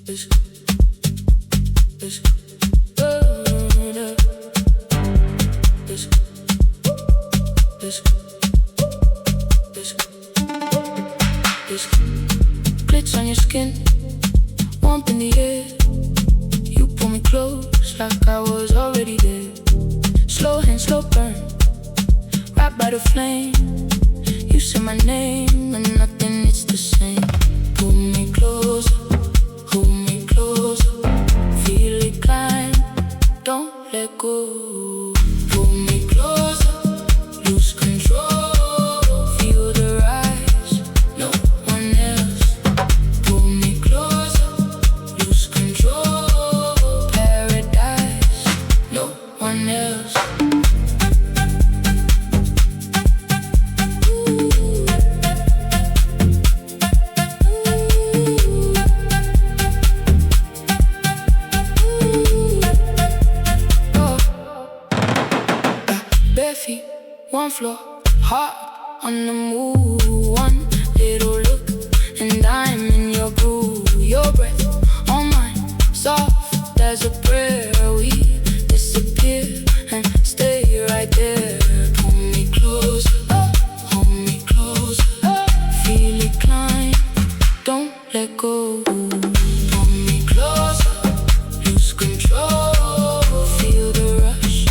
It's, it's, it's, it's, it's glitch on your skin, warmth in the air. You pull me close like I was already there. Slow hand, slow burn, right by the flame. You say my name and nothing is the same. Pull me closer, hold me closer. Feel it climb, don't let go. Pull me closer, lose control. Feel the rise, no one else. Pull me closer, lose control. Paradise, no one else. Bare feet, one floor, heart on the move. One little look, and I'm in your groove. Your breath on mine, soft as a prayer. We disappear and stay right there. Pull me closer, hold me closer. Feel it climb, don't let go. Pull me closer, lose control. Feel the rush,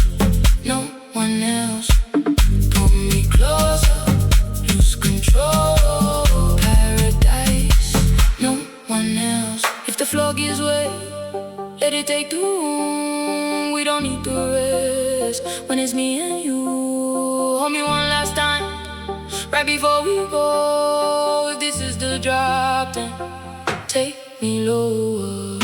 no one else. Pull me closer, lose control. Paradise, no one else. If the floor gives way, let it take the room. We don't need the rest. When it's me and you, hold me one last time, right before we go. If this is the drop, then take me lower.